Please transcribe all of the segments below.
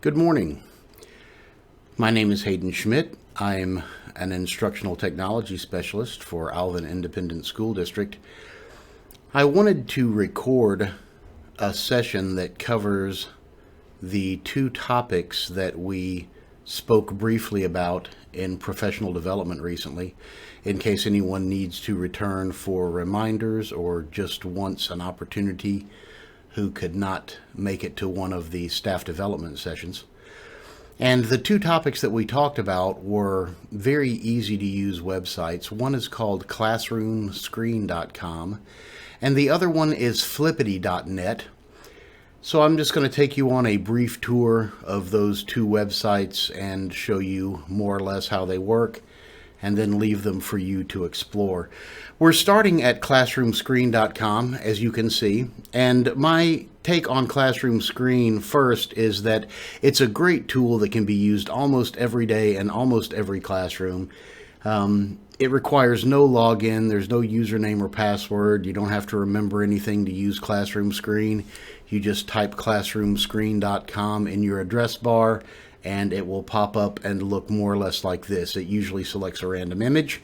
Good morning. My name is Hayden Schmidt. I'm an instructional technology specialist for Alvin Independent School District. I wanted to record a session that covers the two topics that we spoke briefly about in professional development recently, in case anyone needs to return for reminders or just wants an opportunity who could not make it to one of the staff development sessions. And the two topics that we talked about were very easy to use websites. One is called classroomscreen.com and the other one is flippity.net. So I'm just going to take you on a brief tour of those two websites and show you more or less how they work, and then leave them for you to explore. We're starting at classroomscreen.com, as you can see, and my take on Classroom Screen first is that it's a great tool that can be used almost every day in almost every classroom. It requires no login, there's no username or password, you don't have to remember anything to use Classroom Screen. You just type classroomscreen.com in your address bar, and it will pop up and look more or less like this. It usually selects a random image,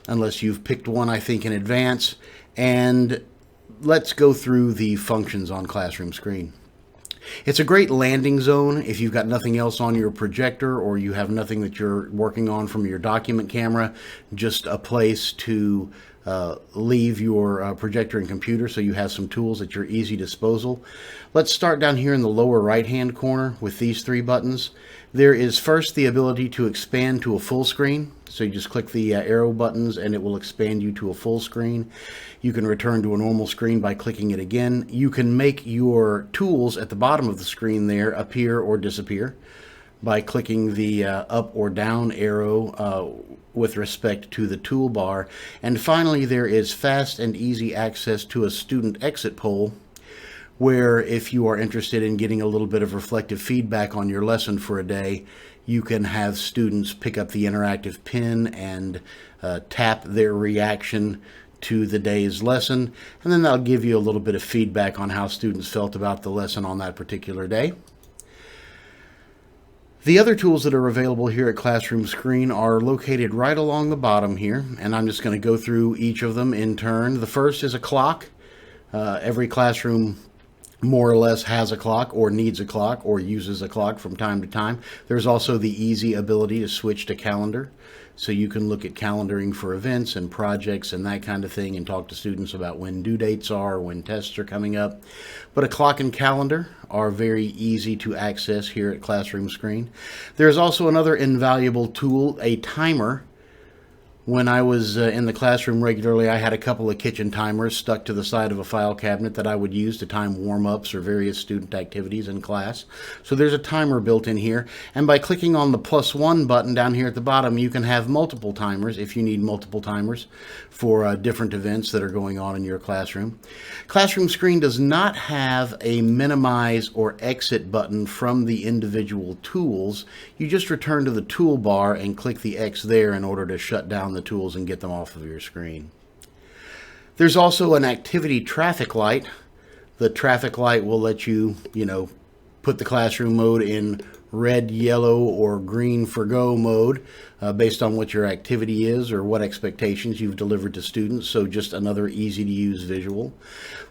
unless you've picked one, I think, in advance. And let's go through the functions on Classroom Screen. It's a great landing zone if you've got nothing else on your projector or you have nothing that you're working on from your document camera, just a place to leave your projector and computer so you have some tools at your easy disposal. Let's start down here in the lower right hand corner with these three buttons. There is first the ability to expand to a full screen. So you just click the arrow buttons and it will expand you to a full screen. You can return to a normal screen by clicking it again. You can make your tools at the bottom of the screen there appear or disappear by clicking the up or down arrow with respect to the toolbar. And finally, there is fast and easy access to a student exit poll, where if you are interested in getting a little bit of reflective feedback on your lesson for a day, you can have students pick up the interactive pin and tap their reaction to the day's lesson, and then that'll give you a little bit of feedback on how students felt about the lesson on that particular day. The other tools that are available here at Classroom Screen are located right along the bottom here, and I'm just going to go through each of them in turn. The first is a clock. Every classroom more or less has a clock or needs a clock or uses a clock from time to time. There's also the easy ability to switch to calendar, so you can look at calendaring for events and projects and that kind of thing and talk to students about when due dates are, when tests are coming up. But a clock and calendar are very easy to access here at Classroom Screen. There's also another invaluable tool, a timer. When I was in the classroom regularly, I had a couple of kitchen timers stuck to the side of a file cabinet that I would use to time warm-ups or various student activities in class. So there's a timer built in here, and by clicking on the +1 button down here at the bottom, you can have multiple timers if you need multiple timers for different events that are going on in your classroom. Classroom Screen does not have a minimize or exit button from the individual tools. You just return to the toolbar and click the X there in order to shut down the tools and get them off of your screen. There's also an activity traffic light. The traffic light will let you, put the classroom mode in red, yellow, or green for go mode based on what your activity is or what expectations you've delivered to students. So just another easy to use visual.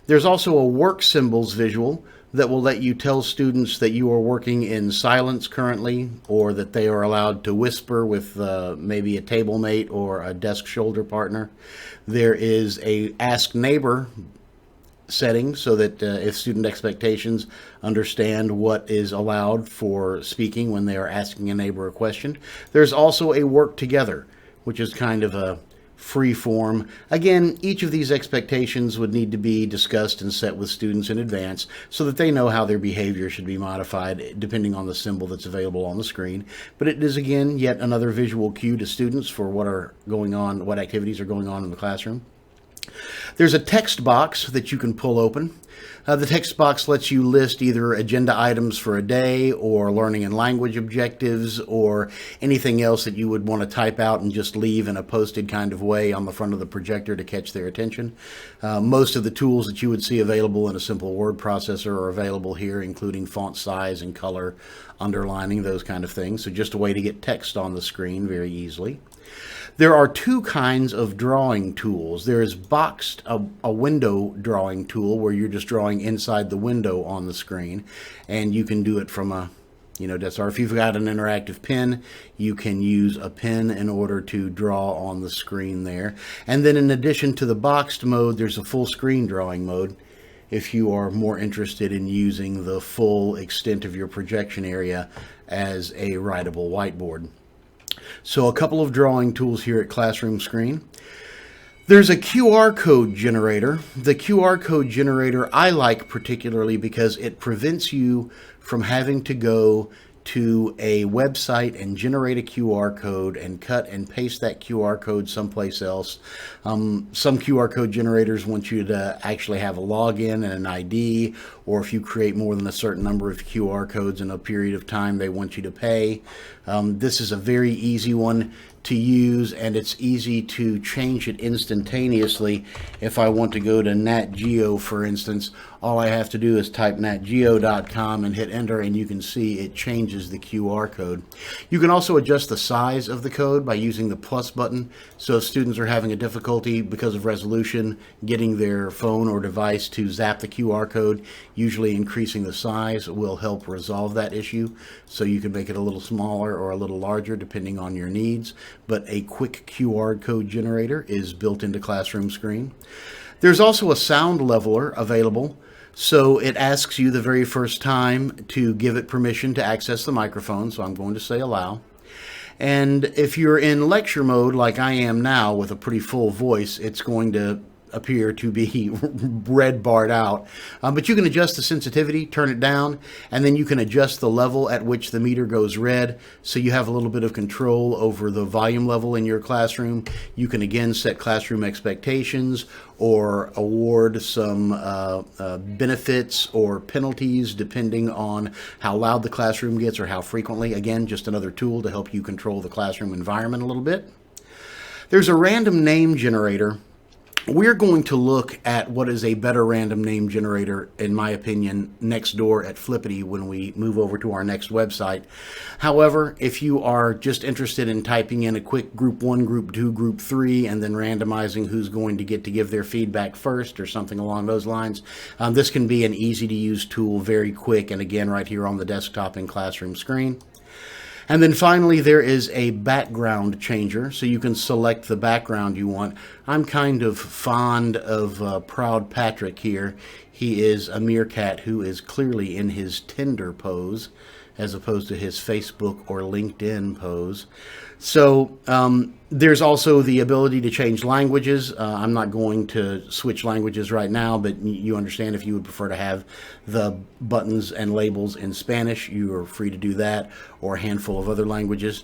There's also a work symbols visual that will let you tell students that you are working in silence currently, or that they are allowed to whisper with maybe a table mate or a desk shoulder partner. There is a Ask Neighbor setting so that if student expectations understand what is allowed for speaking when they are asking a neighbor a question. There's also a Work Together, which is kind of a free form. Again, each of these expectations would need to be discussed and set with students in advance so that they know how their behavior should be modified depending on the symbol that's available on the screen. But it is, again, yet another visual cue to students for what activities are going on in the classroom. There's a text box that you can pull open. The text box lets you list either agenda items for a day or learning and language objectives or anything else that you would want to type out and just leave in a posted kind of way on the front of the projector to catch their attention. Most of the tools that you would see available in a simple word processor are available here, including font size and color, underlining, those kind of things. So just a way to get text on the screen very easily. There are two kinds of drawing tools. There is boxed, a window drawing tool where you're just drawing inside the window on the screen, and you can do it from a or if you've got an interactive pen, you can use a pen in order to draw on the screen there. And then in addition to the boxed mode, there's a full screen drawing mode if you are more interested in using the full extent of your projection area as a writable whiteboard. So a couple of drawing tools here at Classroom Screen. There's a QR code generator. The QR code generator I like particularly because it prevents you from having to go to a website and generate a QR code and cut and paste that QR code someplace else. Some QR code generators want you to actually have a login and an ID, or if you create more than a certain number of QR codes in a period of time, they want you to pay. This is a very easy one to use, and it's easy to change it instantaneously. If I want to go to Nat Geo, for instance, all I have to do is type natgeo.com and hit enter, and you can see it changes the QR code. You can also adjust the size of the code by using the plus button. So if students are having a difficulty because of resolution getting their phone or device to zap the QR code, usually increasing the size will help resolve that issue. So you can make it a little smaller or a little larger depending on your needs. But a quick QR code generator is built into Classroom Screen. There's also a sound leveler available. So it asks you the very first time to give it permission to access the microphone. So I'm going to say allow. And if you're in lecture mode like I am now with a pretty full voice, it's going to appear to be red barred out. But you can adjust the sensitivity, turn it down, and then you can adjust the level at which the meter goes red, so you have a little bit of control over the volume level in your classroom. You can again set classroom expectations or award some benefits or penalties depending on how loud the classroom gets or how frequently. Again, just another tool to help you control the classroom environment a little bit. There's a random name generator. We're going to look at what is a better random name generator, in my opinion, next door at Flippity when we move over to our next website. However, if you are just interested in typing in a quick group 1, group 2, group 3, and then randomizing who's going to get to give their feedback first or something along those lines, this can be an easy-to-use tool, very quick, and again, right here on the desktop in Classroom Screen. And then finally, there is a background changer, so you can select the background you want. I'm kind of fond of Proud Patrick here. He is a meerkat who is clearly in his Tinder pose, as opposed to his Facebook or LinkedIn pose. So there's also the ability to change languages. I'm not going to switch languages right now, but you understand if you would prefer to have the buttons and labels in Spanish, you are free to do that, or a handful of other languages.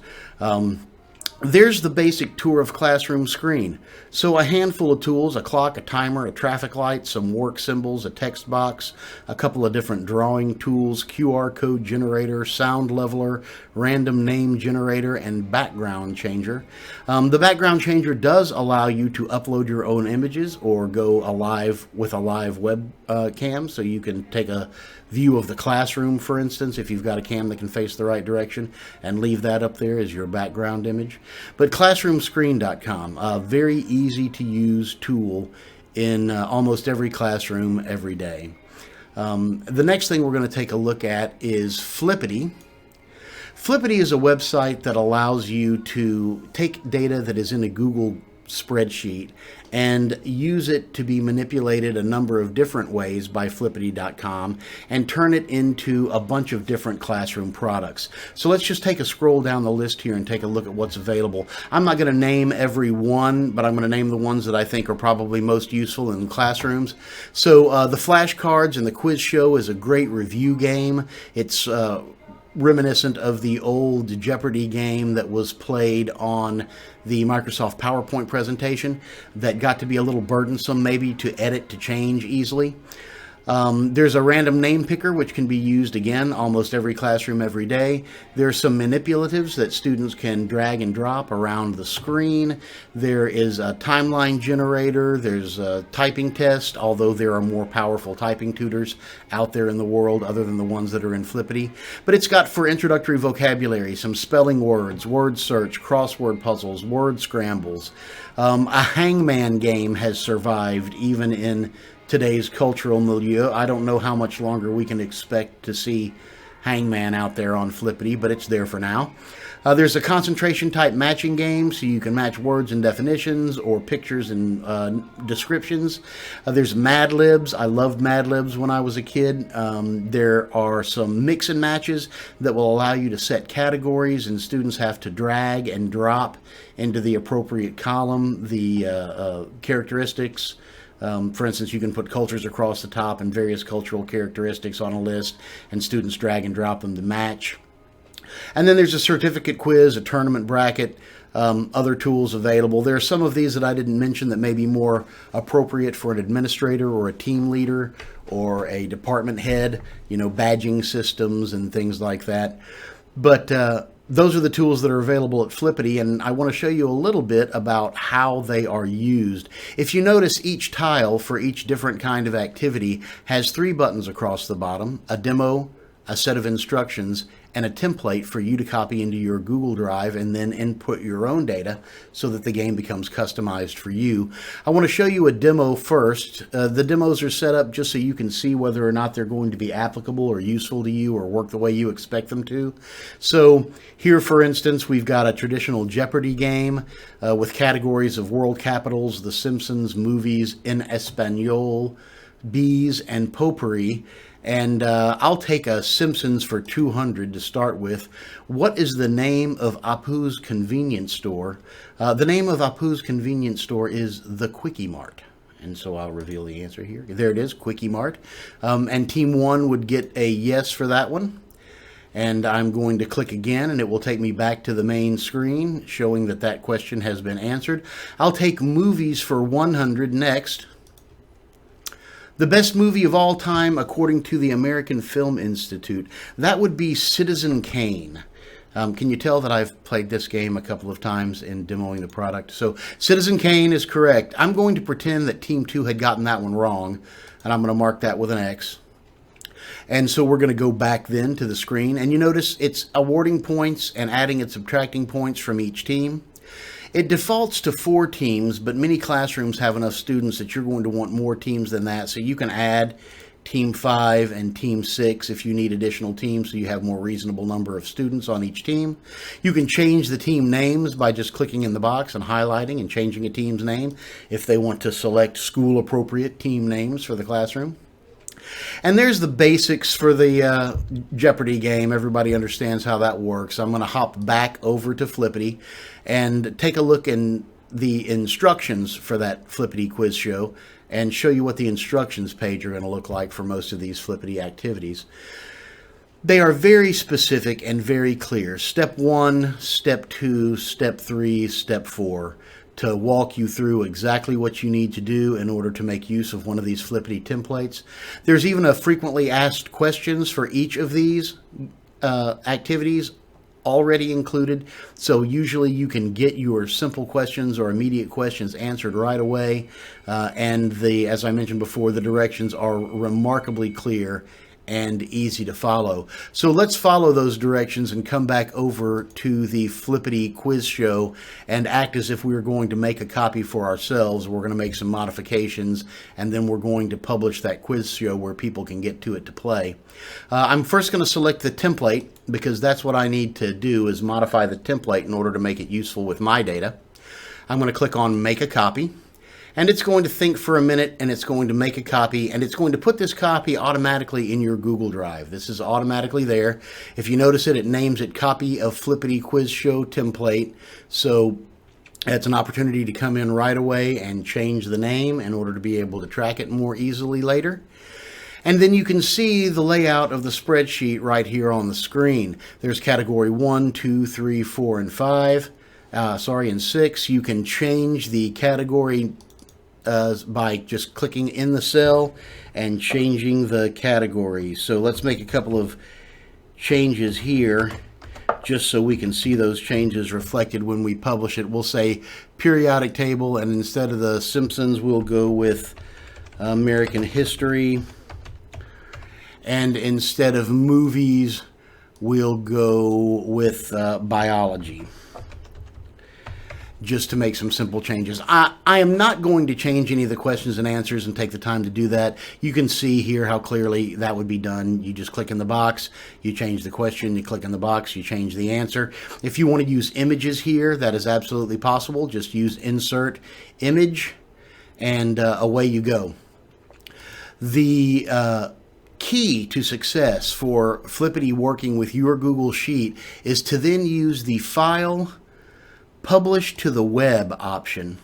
There's the basic tour of Classroom Screen. So a handful of tools, a clock, a timer, a traffic light, some work symbols, a text box, a couple of different drawing tools, QR code generator, sound leveler, random name generator, and background changer. The background changer does allow you to upload your own images or go alive with a live web cam, so you can take a view of the classroom, for instance, if you've got a cam that can face the right direction, and leave that up there as your background image. But classroomscreen.com, a very easy to use tool in almost every classroom every day. The next thing we're going to take a look at is Flippity. Flippity is a website that allows you to take data that is in a Google spreadsheet and use it to be manipulated a number of different ways by Flippity.com and turn it into a bunch of different classroom products. So let's just take a scroll down the list here and take a look at what's available. I'm not going to name every one, but I'm going to name the ones that I think are probably most useful in classrooms. So the flashcards and the quiz show is a great review game. It's reminiscent of the old Jeopardy game that was played on the Microsoft PowerPoint presentation that got to be a little burdensome maybe to edit, to change easily. There's a random name picker, which can be used, again, almost every classroom every day. There's some manipulatives that students can drag and drop around the screen. There is a timeline generator. There's a typing test, although there are more powerful typing tutors out there in the world other than the ones that are in Flippity. But it's got, for introductory vocabulary, some spelling words, word search, crossword puzzles, word scrambles. A hangman game has survived even in today's cultural milieu. I don't know how much longer we can expect to see Hangman out there on Flippity, but it's there for now. There's a concentration type matching game, so you can match words and definitions or pictures and descriptions. There's Mad Libs. I loved Mad Libs when I was a kid. There are some mix and matches that will allow you to set categories, and students have to drag and drop into the appropriate column the characteristics. For instance, you can put cultures across the top and various cultural characteristics on a list, and students drag and drop them to match. And then there's a certificate quiz, a tournament bracket, other tools available. There are some of these that I didn't mention that may be more appropriate for an administrator or a team leader or a department head, badging systems and things like that. But those are the tools that are available at Flippity, and I want to show you a little bit about how they are used. If you notice, each tile for each different kind of activity has 3 buttons across the bottom: a demo, a set of instructions, and a template for you to copy into your Google Drive and then input your own data so that the game becomes customized for you. I want to show you a demo first. The demos are set up just so you can see whether or not they're going to be applicable or useful to you or work the way you expect them to. So here, for instance, we've got a traditional Jeopardy game with categories of world capitals, The Simpsons, movies, en Espanol, bees, and potpourri. And I'll take a Simpsons for 200 to start with. What is the name of Apu's convenience store? The name of Apu's convenience store is the Quickie Mart. And so I'll reveal the answer here. There it is, Quickie Mart. And Team 1 would get a yes for that one. And I'm going to click again, and it will take me back to the main screen, showing that that question has been answered. I'll take movies for 100 next. The best movie of all time, according to the American Film Institute, that would be Citizen Kane. Can you tell that I've played this game a couple of times in demoing the product? So Citizen Kane is correct. I'm going to pretend that Team 2 had gotten that one wrong, and I'm going to mark that with an X. And so we're going to go back then to the screen, and you notice it's awarding points and adding and subtracting points from each team. It defaults to 4 teams, but many classrooms have enough students that you're going to want more teams than that. So you can add Team 5 and Team 6 if you need additional teams, so you have more reasonable number of students on each team. You can change the team names by just clicking in the box and highlighting and changing a team's name if they want to select school-appropriate team names for the classroom. And there's the basics for the Jeopardy game. Everybody understands how that works. I'm going to hop back over to Flippity and take a look in the instructions for that Flippity quiz show and show you what the instructions page are going to look like for most of these Flippity activities. They are very specific and very clear. Step 1, Step 2, Step 3, Step 4. To walk you through exactly what you need to do in order to make use of one of these Flippity templates. There's even a frequently asked questions for each of these activities already included. So usually you can get your simple questions or immediate questions answered right away. And as I mentioned before, the directions are remarkably clear and easy to follow. So let's follow those directions and come back over to the Flippity quiz show and act as if we were going to make a copy for ourselves. We're going to make some modifications, and then we're going to publish that quiz show where people can get to it to play. I'm first going to select the template because that's what I need to do, is modify the template in order to make it useful with my data. I'm going to click on Make a Copy. And it's going to think for a minute, and it's going to make a copy, and it's going to put this copy automatically in your Google Drive. This is automatically there. If you notice it, it names it Copy of Flippity Quiz Show Template. So it's an opportunity to come in right away and change the name in order to be able to track it more easily later. And then you can see the layout of the spreadsheet right here on the screen. There's category 1, 2, 3, 4, and 5. And 6. You can change the category by just clicking in the cell and changing the category. So let's make a couple of changes here just so we can see those changes reflected when we publish it. We'll say periodic table, and instead of the Simpsons, we'll go with American history. And instead of movies, we'll go with biology, just to make some simple changes. I am not going to change any of the questions and answers and take the time to do that. You can see here how clearly that would be done. You just click in the box, you change the question, you click in the box, you change the answer. If you want to use images here, that is absolutely possible. Just use insert image, and away you go. The key to success for Flippity working with your Google Sheet is to then use the File, Publish to the Web option,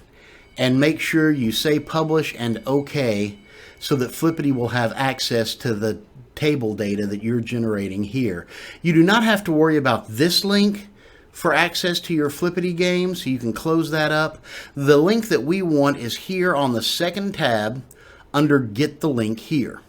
and make sure you say Publish and OK, so that Flippity will have access to the table data that you're generating here. You do not have to worry about this link for access to your Flippity game, so you can close that up. The link that we want is here on the second tab under Get the Link Here.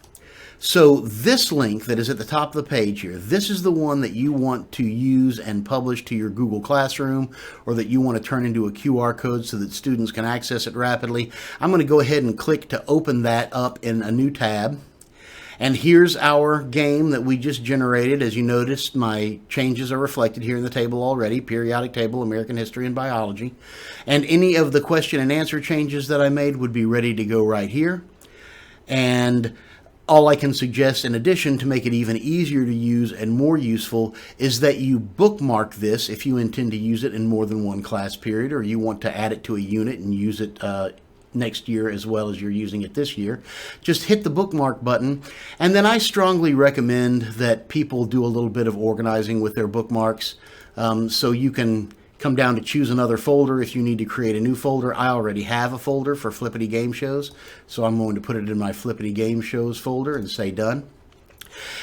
So this link that is at the top of the page here, this is the one that you want to use and publish to your Google Classroom, or that you want to turn into a QR code so that students can access it rapidly. I'm going to go ahead and click to open that up in a new tab. And here's our game that we just generated. As you noticed, my changes are reflected here in the table already: periodic table, American history, and biology. And any of the question and answer changes that I made would be ready to go right here. And all I can suggest, in addition, to make it even easier to use and more useful, is that you bookmark this if you intend to use it in more than one class period, or you want to add it to a unit and use it next year as well as you're using it this year. Just hit the bookmark button, and then I strongly recommend that people do a little bit of organizing with their bookmarks, so you can come down to choose another folder if you need to create a new folder. I already have a folder for Flippity Game Shows, so I'm going to put it in my Flippity Game Shows folder and say done.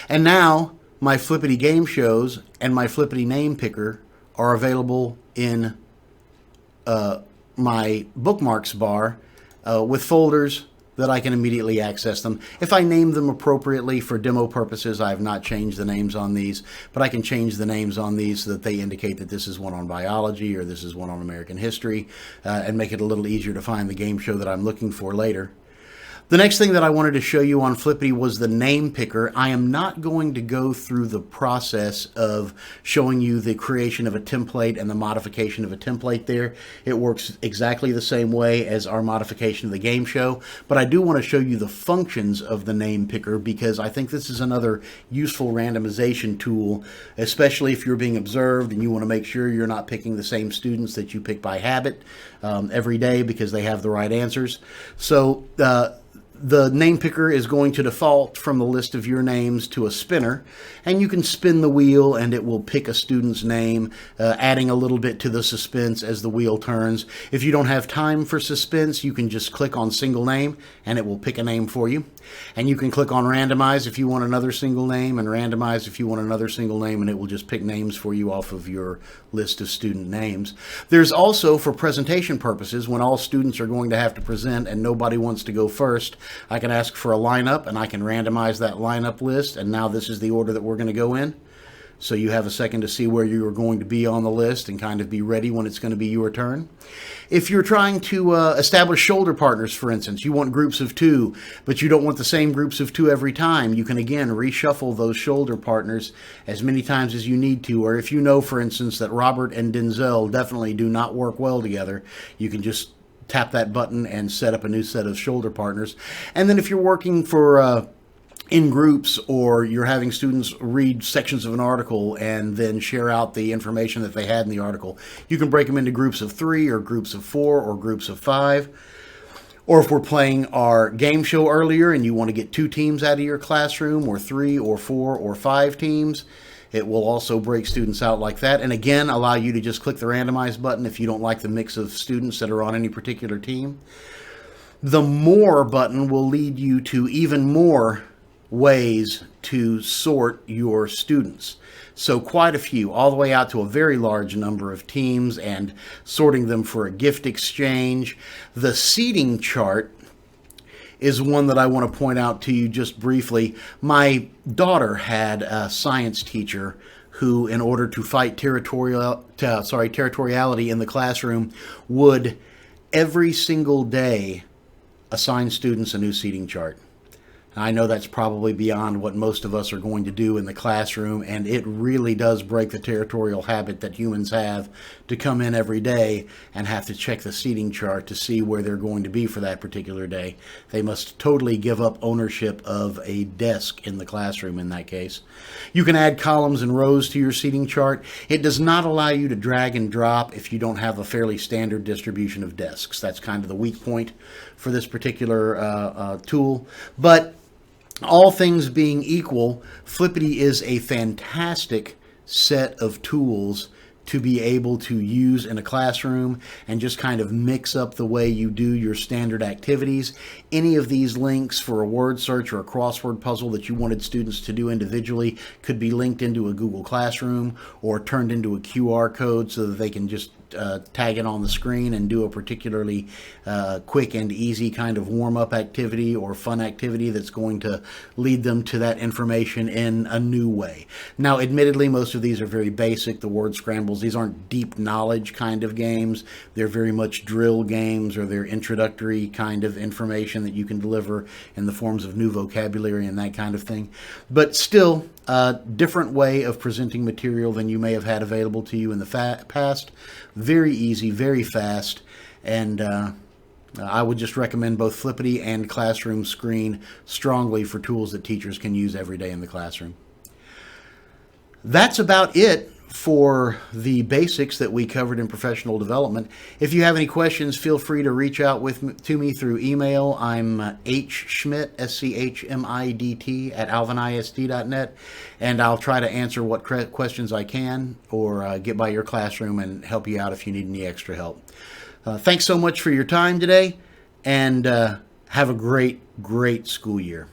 And now my Flippity Game Shows and my Flippity Name Picker are available in my bookmarks bar with folders that I can immediately access them. If I name them appropriately for demo purposes, I have not changed the names on these, but I can change the names on these so that they indicate that this is one on biology or this is one on American history, and make it a little easier to find the game show that I'm looking for later. The next thing that I wanted to show you on Flippity was the name picker. I am not going to go through the process of showing you the creation of a template and the modification of a template there. It works exactly the same way as our modification of the game show, but I do want to show you the functions of the name picker, because I think this is another useful randomization tool, especially if you're being observed and you want to make sure you're not picking the same students that you pick by habit every day because they have the right answers. So the name picker is going to default from the list of your names to a spinner, and you can spin the wheel and it will pick a student's name, adding a little bit to the suspense as the wheel turns. If you don't have time for suspense, you can just click on single name and it will pick a name for you. And you can click on randomize if you want another single name, and randomize if you want another single name, and it will just pick names for you off of your list of student names. There's also, for presentation purposes, when all students are going to have to present and nobody wants to go first, I can ask for a lineup and I can randomize that lineup list, and now this is the order that we're going to go in. So you have a second to see where you are going to be on the list and kind of be ready when it's going to be your turn. If you're trying to establish shoulder partners, for instance, you want groups of 2, but you don't want the same groups of 2 every time, you can again reshuffle those shoulder partners as many times as you need to. Or if you know, for instance, that Robert and Denzel definitely do not work well together, you can just tap that button and set up a new set of shoulder partners. And then if you're working for in groups, or you're having students read sections of an article and then share out the information that they had in the article, you can break them into groups of 3 or groups of 4 or groups of 5. Or if we're playing our game show earlier and you want to get 2 teams out of your classroom, or 3 or 4 or 5 teams, it will also break students out like that, and again allow you to just click the randomize button if you don't like the mix of students that are on any particular team. The more button will lead you to even more ways to sort your students. So quite a few, all the way out to a very large number of teams and sorting them for a gift exchange. The seating chart is one that I want to point out to you just briefly. My daughter had a science teacher who, in order to fight territoriality in the classroom, would every single day assign students a new seating chart. I know that's probably beyond what most of us are going to do in the classroom, and it really does break the territorial habit that humans have to come in every day and have to check the seating chart to see where they're going to be for that particular day. They must totally give up ownership of a desk in the classroom in that case. You can add columns and rows to your seating chart. It does not allow you to drag and drop if you don't have a fairly standard distribution of desks. That's kind of the weak point for this particular tool. But all things being equal, Flippity is a fantastic set of tools to be able to use in a classroom and just kind of mix up the way you do your standard activities. Any of these links for a word search or a crossword puzzle that you wanted students to do individually could be linked into a Google Classroom or turned into a QR code so that they can just tag it on the screen and do a particularly quick and easy kind of warm-up activity or fun activity that's going to lead them to that information in a new way. Now, admittedly, most of these are very basic. The word scrambles, these aren't deep knowledge kind of games. They're very much drill games, or they're introductory kind of information that you can deliver in the forms of new vocabulary and that kind of thing. But still, a different way of presenting material than you may have had available to you in the past. Very easy, very fast, and I would just recommend both Flippity and Classroom Screen strongly for tools that teachers can use every day in the classroom. That's about it for the basics that we covered in professional development. If you have any questions, feel free to reach out to me through email. I'm hschmidt, SCHMIDT, at alvinisd.net, and I'll try to answer what questions I can or get by your classroom and help you out if you need any extra help. Thanks so much for your time today, and have a great, great school year.